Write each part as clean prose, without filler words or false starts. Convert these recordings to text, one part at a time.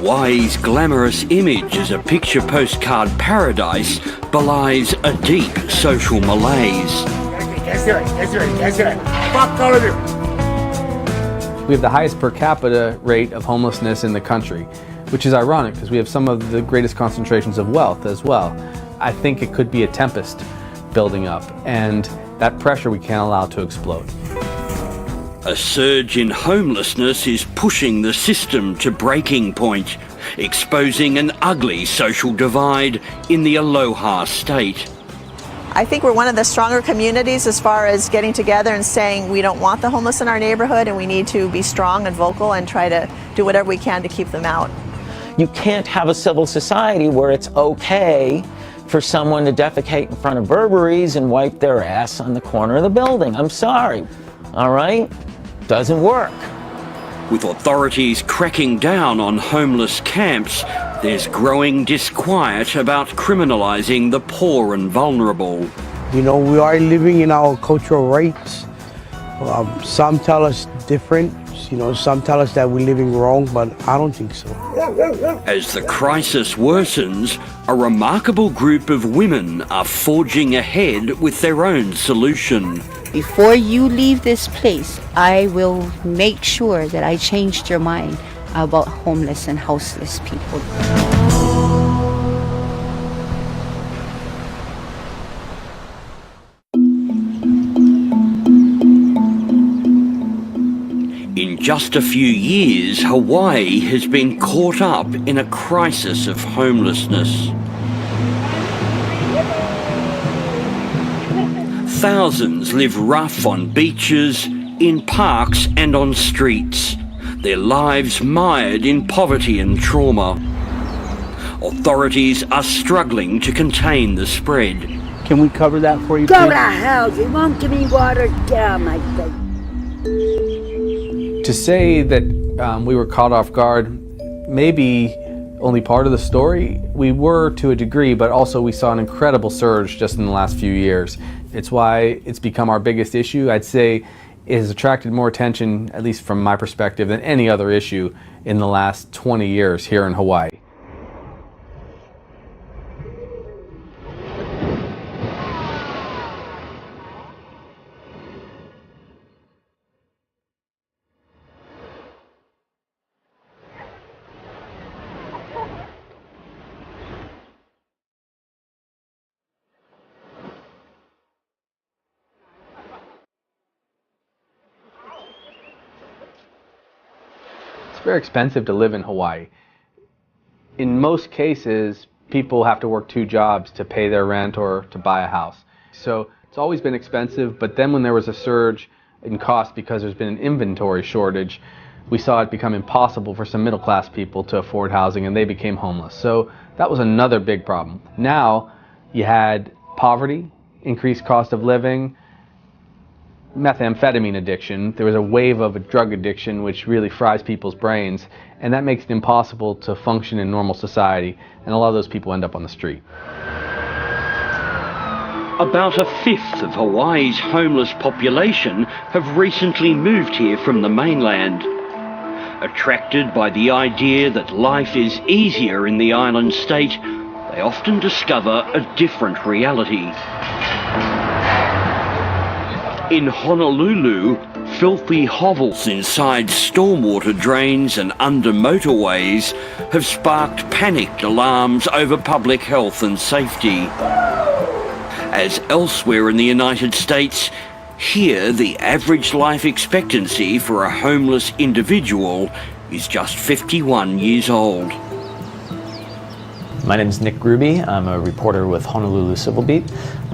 Hawaii's glamorous image as a picture postcard paradise belies a deep social malaise. Fuck all of you. We have the highest per capita rate of homelessness in the country, which is ironic because we have some of the greatest concentrations of wealth as well. I think it could be a tempest building up, and that pressure we can't allow to explode. A surge in homelessness is pushing the system to breaking point, exposing an ugly social divide in the Aloha state. I think we're one of the stronger communities as far as getting together and saying we don't want the homeless in our neighborhood and we need to be strong and vocal and try to do whatever we can to keep them out. You can't have a civil society where it's okay for someone to defecate in front of Burberry's and wipe their ass on the corner of the building. I'm sorry, all right? Doesn't work. With authorities cracking down on homeless camps, there's growing disquiet about criminalising the poor and vulnerable. You know, we are living in our cultural rights. Some tell us different. You know, some tell us that we're living wrong, but I don't think so. As the crisis worsens, a remarkable group of women are forging ahead with their own solution. Before you leave this place, I will make sure that I changed your mind about homeless and houseless people. In just a few years, Hawaii has been caught up in a crisis of homelessness. Thousands live rough on beaches, in parks and on streets, their lives mired in poverty and trauma. Authorities are struggling to contain the spread. Can we cover that for you? Go to hell, you won't give me water, get out of my face. To say that we were caught off guard, maybe only part of the story. We were to a degree, but also we saw an incredible surge just in the last few years. It's why it's become our biggest issue. I'd say it has attracted more attention, at least from my perspective, than any other issue in the last 20 years here in Hawaii. It's very expensive to live in Hawaii. In most cases, people have to work 2 jobs to pay their rent or to buy a house. So it's always been expensive, but then when there was a surge in cost because there's been an inventory shortage, we saw it become impossible for some middle-class people to afford housing, and they became homeless. So that was another big problem. Now you had poverty, increased cost of living, methamphetamine addiction. There was a wave of a drug addiction which really fries people's brains, and that makes it impossible to function in normal society, and a lot of those people end up on the street. About a fifth of Hawaii's homeless population have recently moved here from the mainland. Attracted by the idea that life is easier in the island state, they often discover a different reality. In Honolulu, filthy hovels inside stormwater drains and under motorways have sparked panicked alarms over public health and safety. As elsewhere in the United States, here the average life expectancy for a homeless individual is just 51 years old. My name is Nick Ruby. I'm a reporter with Honolulu Civil Beat.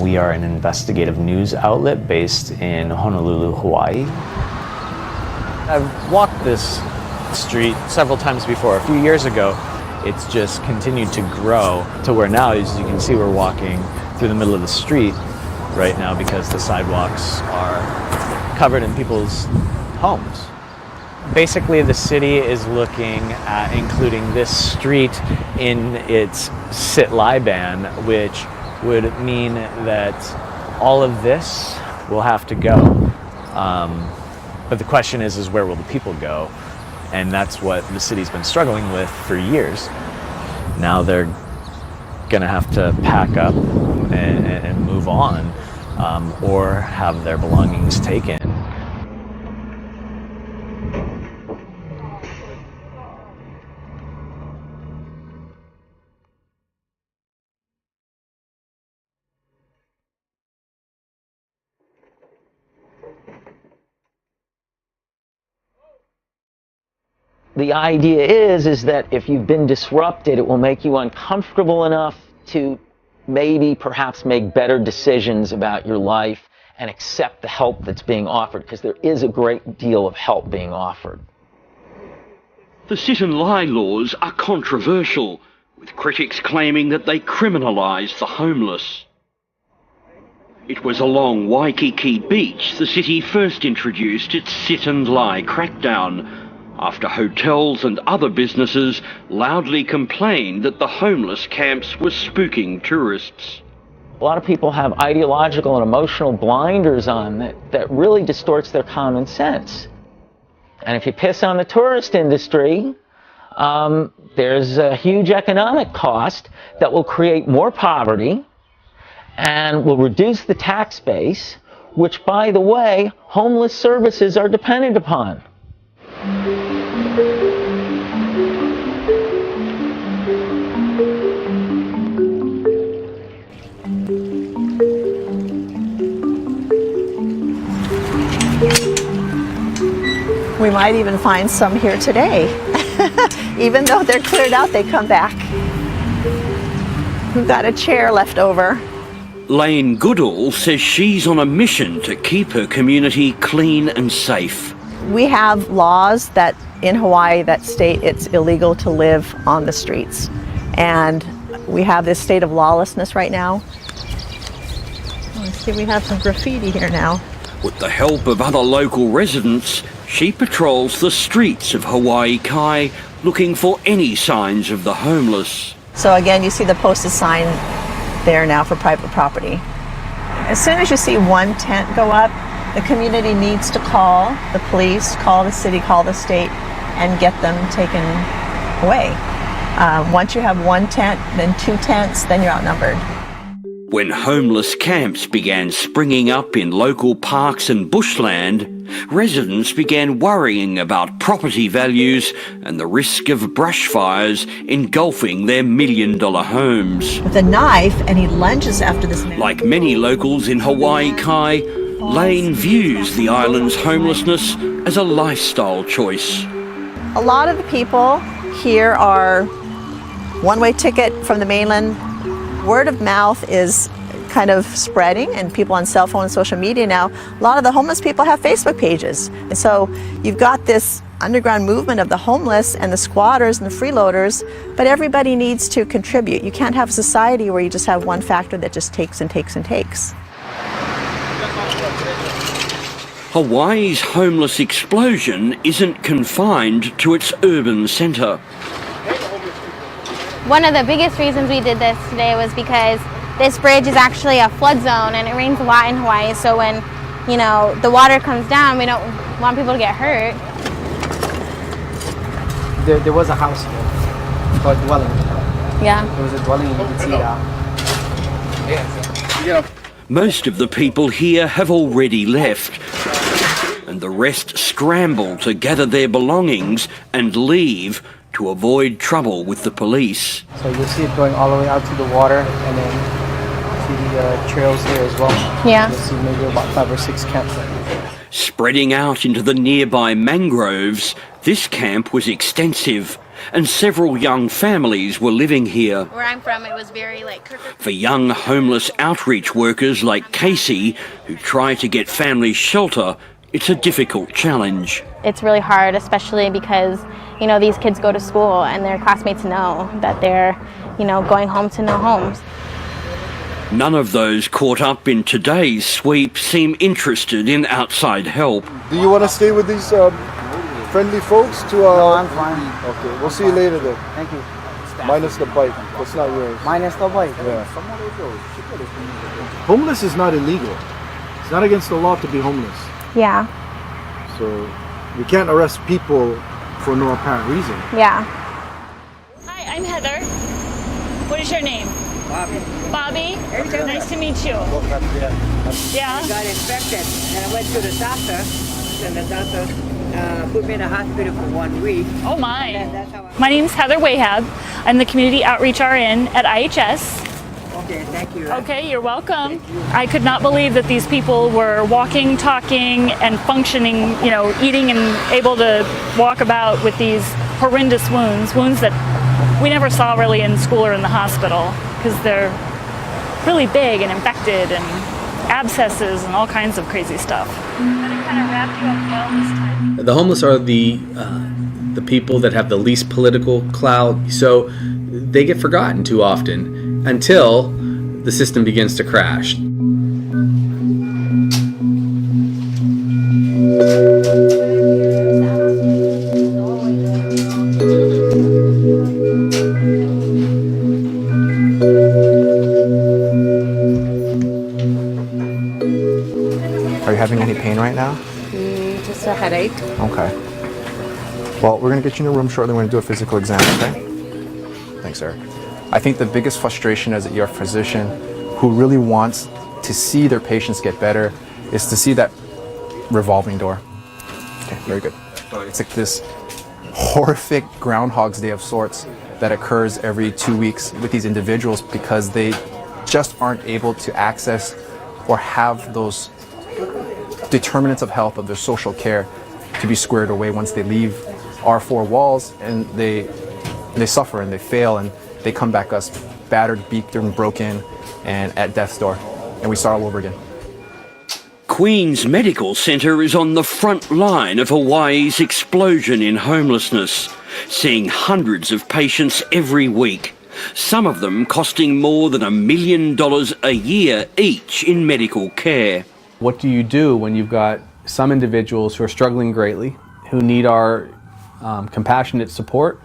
We are an investigative news outlet based in Honolulu, Hawaii. I've walked this street several times before. A few years ago, it's just continued to grow to where now, as you can see, we're walking through the middle of the street right now because the sidewalks are covered in people's homes. Basically, the city is looking at including this street in its sit-lie ban, which would mean that all of this will have to go. But the question is where will the people go? And that's what the city's been struggling with for years. Now they're gonna have to pack up and move on, or have their belongings taken. The idea is that if you've been disrupted, it will make you uncomfortable enough to maybe perhaps make better decisions about your life and accept the help that's being offered, because there is a great deal of help being offered. The sit and lie laws are controversial, with critics claiming that they criminalise the homeless. It was along Waikiki Beach the city first introduced its sit and lie crackdown, after hotels and other businesses loudly complained that the homeless camps were spooking tourists. A lot of people have ideological and emotional blinders on that really distorts their common sense. And if you piss on the tourist industry, there's a huge economic cost that will create more poverty and will reduce the tax base, which, by the way, homeless services are dependent upon. We might even find some here today. Even though they're cleared out, they come back. We've got a chair left over. Lane Goodall says she's on a mission to keep her community clean and safe. We have laws that in Hawaii that state it's illegal to live on the streets. And we have this state of lawlessness right now. Let's see, we have some graffiti here now. With the help of other local residents, she patrols the streets of Hawaii Kai looking for any signs of the homeless. So again, you see the posted sign there now for private property. As soon as you see one tent go up, the community needs to call the police, call the city, call the state, and get them taken away. Once you have one tent, then two tents, then you're outnumbered. When homeless camps began springing up in local parks and bushland, residents began worrying about property values and the risk of brush fires engulfing their million-dollar homes. With a knife, and he lunges after this man. Like many locals in Hawaii Kai, Lane views the island's homelessness as a lifestyle choice. A lot of the people here are one-way ticket from the mainland. Word of mouth is kind of spreading, and people on cell phone and social media now, a lot of the homeless people have Facebook pages. And so you've got this underground movement of the homeless and the squatters and the freeloaders, but everybody needs to contribute. You can't have a society where you just have one factor that just takes and takes and takes. Hawaii's homeless explosion isn't confined to its urban centre. One of the biggest reasons we did this today was because this bridge is actually a flood zone and it rains a lot in Hawaii, so when, you know, the water comes down, we don't want people to get hurt. There was a house here, called a dwelling. Yeah. There was a dwelling and you can see that. Most of the people here have already left, and the rest scramble to gather their belongings and leave to avoid trouble with the police. So you'll see it going all the way out to the water, and then see the trails here as well. Yeah. You'll see maybe about 5 or 6 camps. Spreading out into the nearby mangroves, this camp was extensive, and several young families were living here. Where I'm from, it was very For young homeless outreach workers like Casey, who try to get families shelter, it's a difficult challenge. It's really hard, especially because, you know, these kids go to school and their classmates know that they're, you know, going home to no homes. None of those caught up in today's sweep seem interested in outside help. Do you want to stay with these friendly folks? No, I'm fine. Okay, we'll see you later then. Thank you. Minus the bike. That's not yours. Minus the bike. Yeah. Homeless is not illegal. It's not against the law to be homeless. Yeah. So we can't arrest people for no apparent reason. Yeah. Hi, I'm Heather. What is your name? Bobby. Bobby? Nice to meet you. Yeah? I got infected and I went to the doctor and the doctor put me in the hospital for 1 week. Oh my. That's how My name's Heather Wahab. I'm the Community Outreach RN at IHS. Okay, thank you. Okay, you're welcome. I could not believe that these people were walking, talking, and functioning, you know, eating and able to walk about with these horrendous wounds that we never saw really in school or in the hospital because they're really big and infected and abscesses and all kinds of crazy stuff. But it kind of wrapped you up well this time. The homeless are the people that have the least political clout, so they get forgotten too often until the system begins to crash. Are you having any pain right now? Just a headache. Okay. Well, we're going to get you in a room shortly. We're going to do a physical exam, okay? Thanks, Eric. I think the biggest frustration as a ER physician who really wants to see their patients get better is to see that revolving door. Okay, very good. It's like this horrific Groundhog's Day of sorts that occurs every 2 weeks with these individuals because they just aren't able to access or have those determinants of health of their social care to be squared away once they leave our four walls, and they suffer and they fail and they come back us battered, beaked, and broken and at death's door, and we start all over again. Queen's Medical Centre is on the front line of Hawaii's explosion in homelessness, seeing hundreds of patients every week, some of them costing more than $1 million a year each in medical care. What do you do when you've got some individuals who are struggling greatly, who need our compassionate support,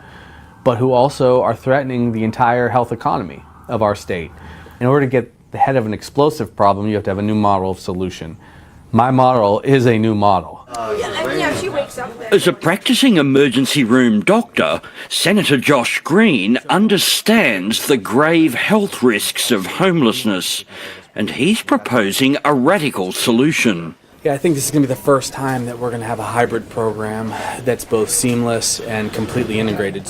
but who also are threatening the entire health economy of our state? In order to get the head of an explosive problem, you have to have a new model of solution. My model is a new model. As a practicing emergency room doctor, Senator Josh Green understands the grave health risks of homelessness, and he's proposing a radical solution. Yeah, I think this is going to be the first time that we're going to have a hybrid program that's both seamless and completely integrated.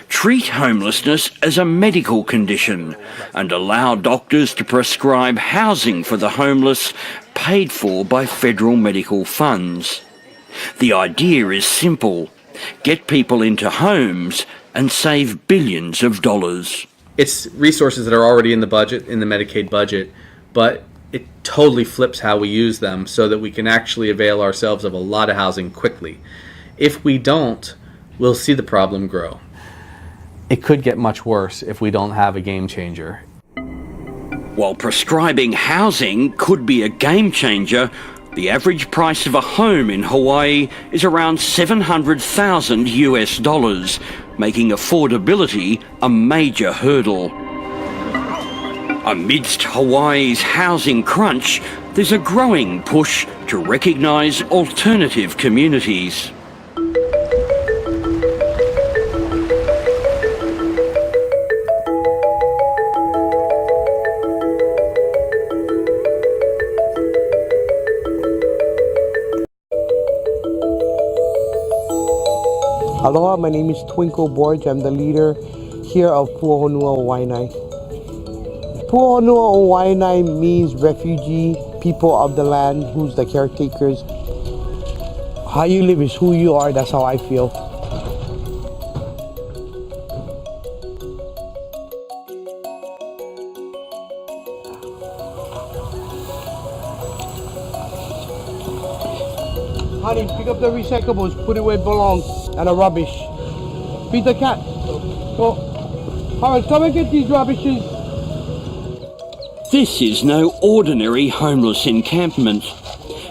Treat homelessness as a medical condition and allow doctors to prescribe housing for the homeless paid for by federal medical funds. The idea is simple: get people into homes and save billions of dollars. It's resources that are already in the budget, in the Medicaid budget, but it totally flips how we use them so that we can actually avail ourselves of a lot of housing quickly. If we don't, we'll see the problem grow. It could get much worse if we don't have a game changer. While prescribing housing could be a game changer, the average price of a home in Hawaii is around $700,000 US, making affordability a major hurdle. Amidst Hawaii's housing crunch, there's a growing push to recognise alternative communities. Aloha, my name is Twinkle Borge. I'm the leader here of Puahonua Waianae. Puahonua Waianae means refugee, people of the land, who's the caretakers. How you live is who you are, that's how I feel. Honey, pick up the recyclables, put it where it belongs, and the rubbish. Feed the cat. Go. Alright, come and get these rubbishes. This is no ordinary homeless encampment.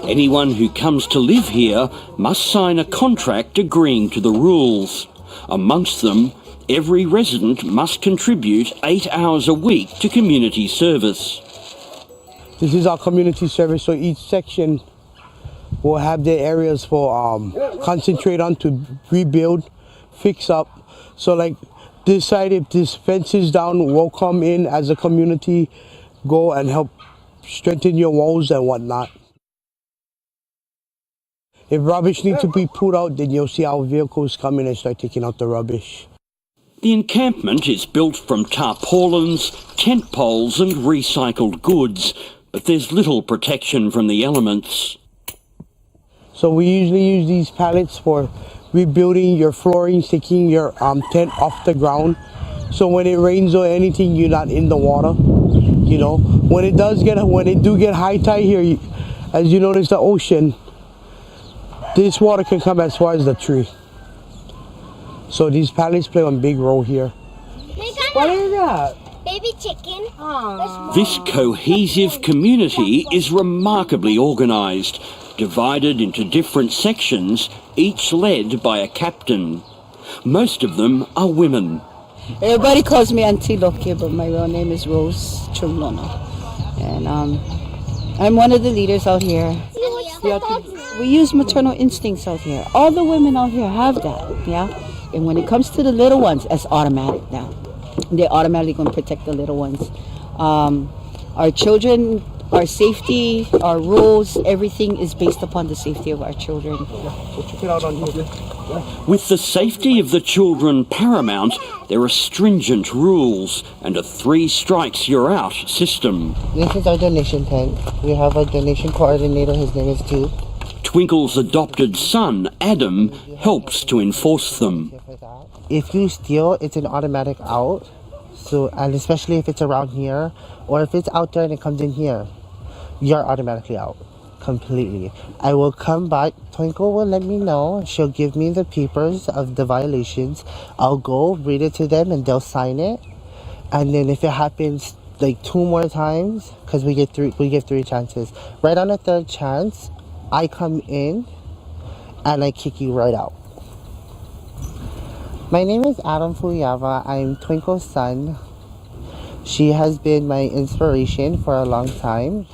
Anyone who comes to live here must sign a contract agreeing to the rules. Amongst them, every resident must contribute 8 hours a week to community service. This is our community service, so each section will have their areas for concentrate on to rebuild, fix up. So like decide if this fence is down, we'll come in as a community, go and help strengthen your walls and whatnot. If rubbish needs to be put out, then you'll see our vehicles come in and start taking out the rubbish. The encampment is built from tarpaulins, tent poles and recycled goods, but there's little protection from the elements. So we usually use these pallets for rebuilding your flooring, taking your tent off the ground. So when it rains or anything, you're not in the water. You know, when it do get high tide here, as you notice the ocean, this water can come as far as the tree. So these pallets play a big role here. What is that? Baby chicken. Aww. This cohesive community is remarkably organised, divided into different sections, each led by a captain. Most of them are women. Everybody calls me Auntie Loki, but my real name is Rose Chumlona. And I'm one of the leaders out here. We use maternal instincts out here. All the women out here have that, yeah? And when it comes to the little ones, it's automatic now. They're automatically going to protect the little ones. Our children, our safety, our rules, everything is based upon the safety of our children. Check it out on here. With the safety of the children paramount, there are stringent rules and a 3 strikes you're out system. This is our donation tent. We have a donation coordinator, his name is Docu. Twinkle's adopted son, Adam, helps to enforce them. If you steal, it's an automatic out. So, and especially if it's around here, or if it's out there and it comes in here, you're automatically out. Completely. I will come back. Twinkle will let me know. She'll give me the papers of the violations. I'll go read it to them and they'll sign it. And then if it happens like 2 more times, because we give 3 chances. Right on the 3rd chance, I come in and I kick you right out. My name is Adam Fuyava. I'm Twinkle's son. She has been my inspiration for a long time.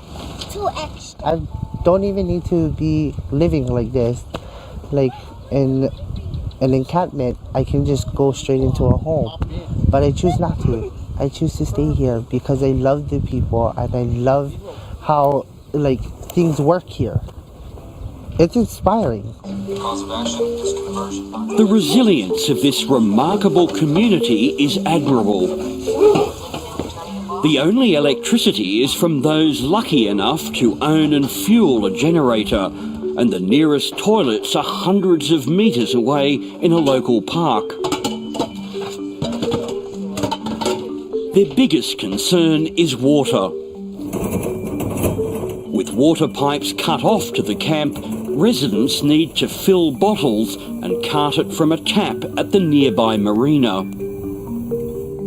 Too extra. I don't even need to be living like this. Like in an encampment, I can just go straight into a home. But I choose not to. I choose to stay here because I love the people and I love how like things work here. It's inspiring. The resilience of this remarkable community is admirable. The only electricity is from those lucky enough to own and fuel a generator, and the nearest toilets are hundreds of metres away in a local park. Their biggest concern is water. With water pipes cut off to the camp, residents need to fill bottles and cart it from a tap at the nearby marina.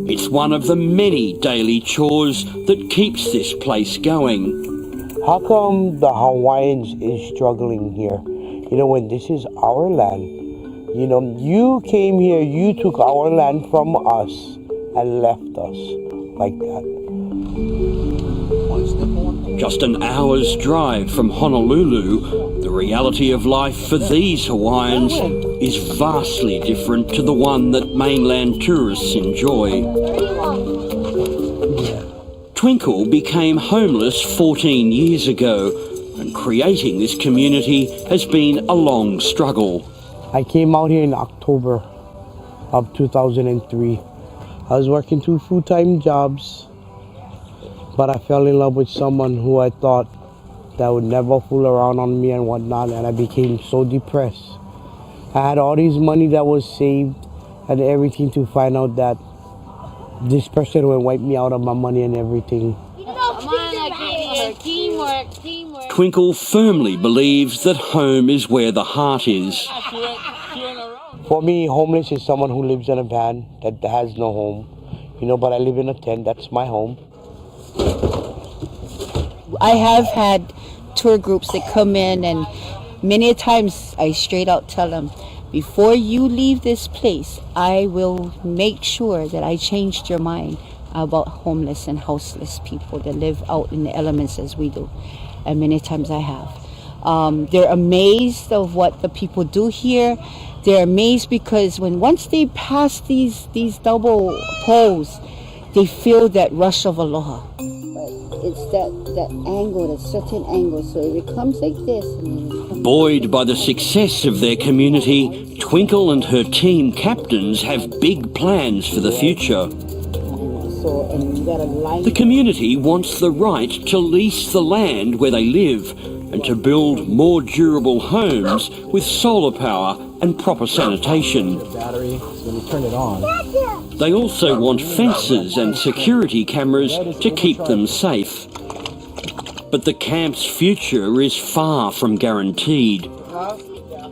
It's one of the many daily chores that keeps this place going. How come the Hawaiians is struggling here? You know, when this is our land. You know, you came here, you took our land from us and left us like that. Just an hour's drive from Honolulu, the reality of life for these Hawaiians is vastly different to the one that mainland tourists enjoy. Twinkle became homeless 14 years ago, and creating this community has been a long struggle. I came out here in October of 2003. I was working 2 full-time jobs, but I fell in love with someone who I thought that would never fool around on me and whatnot, and I became so depressed. I had all this money that was saved and everything to find out that this person would wipe me out of my money and everything. Teamwork. Twinkle firmly believes that home is where the heart is. For me, homeless is someone who lives in a van that has no home. You know, but I live in a tent, that's my home. I have had tour groups that come in, and many a times I straight out tell them, before you leave this place, I will make sure that I changed your mind about homeless and houseless people that live out in the elements as we do. And many times I have. They're amazed of what the people do here. They're amazed because once they pass these double poles, they feel that rush of aloha. It's that angle, that certain angle. So if it comes like this. Buoyed by the success of their community, Twinkle and her team captains have big plans for the future. The community wants the right to lease the land where they live and to build more durable homes with solar power and proper sanitation. Battery, so when you turn it on. They also want fences and security cameras to keep them safe. But the camp's future is far from guaranteed.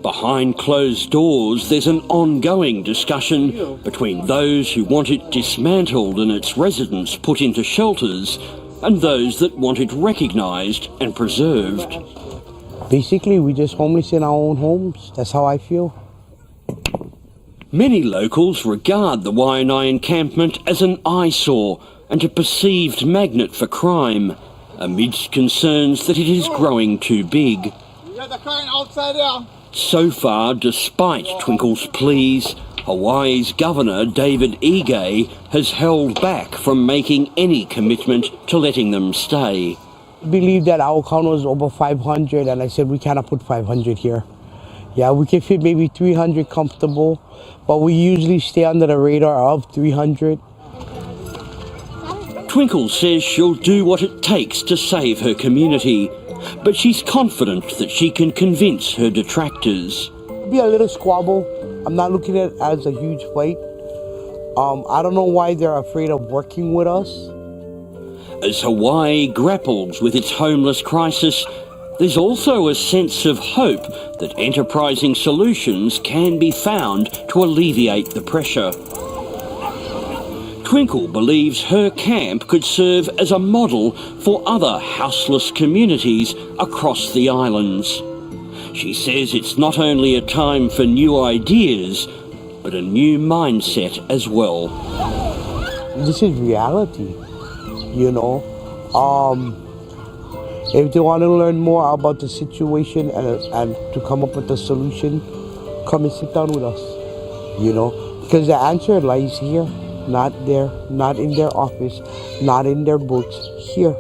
Behind closed doors, there's an ongoing discussion between those who want it dismantled and its residents put into shelters and those that want it recognised and preserved. Basically, we just homeless in our own homes. That's how I feel. Many locals regard the Waianae encampment as an eyesore and a perceived magnet for crime, amidst concerns that it is growing too big. So far, despite Twinkle's pleas, Hawaii's Governor David Ige has held back from making any commitment to letting them stay. I believe that our count was over 500, and I said we cannot put 500 here. Yeah, we can fit maybe 300 comfortable, but we usually stay under the radar of 300. Twinkle says she'll do what it takes to save her community, but she's confident that she can convince her detractors. Be a little squabble. I'm not looking at it as a huge fight. I don't know why they're afraid of working with us. As Hawaii grapples with its homeless crisis, there's also a sense of hope that enterprising solutions can be found to alleviate the pressure. Twinkle believes her camp could serve as a model for other houseless communities across the islands. She says it's not only a time for new ideas, but a new mindset as well. This is reality, you know. If they want to learn more about the situation and to come up with a solution, come and sit down with us, you know. Because the answer lies here, not there, not in their office, not in their books, here.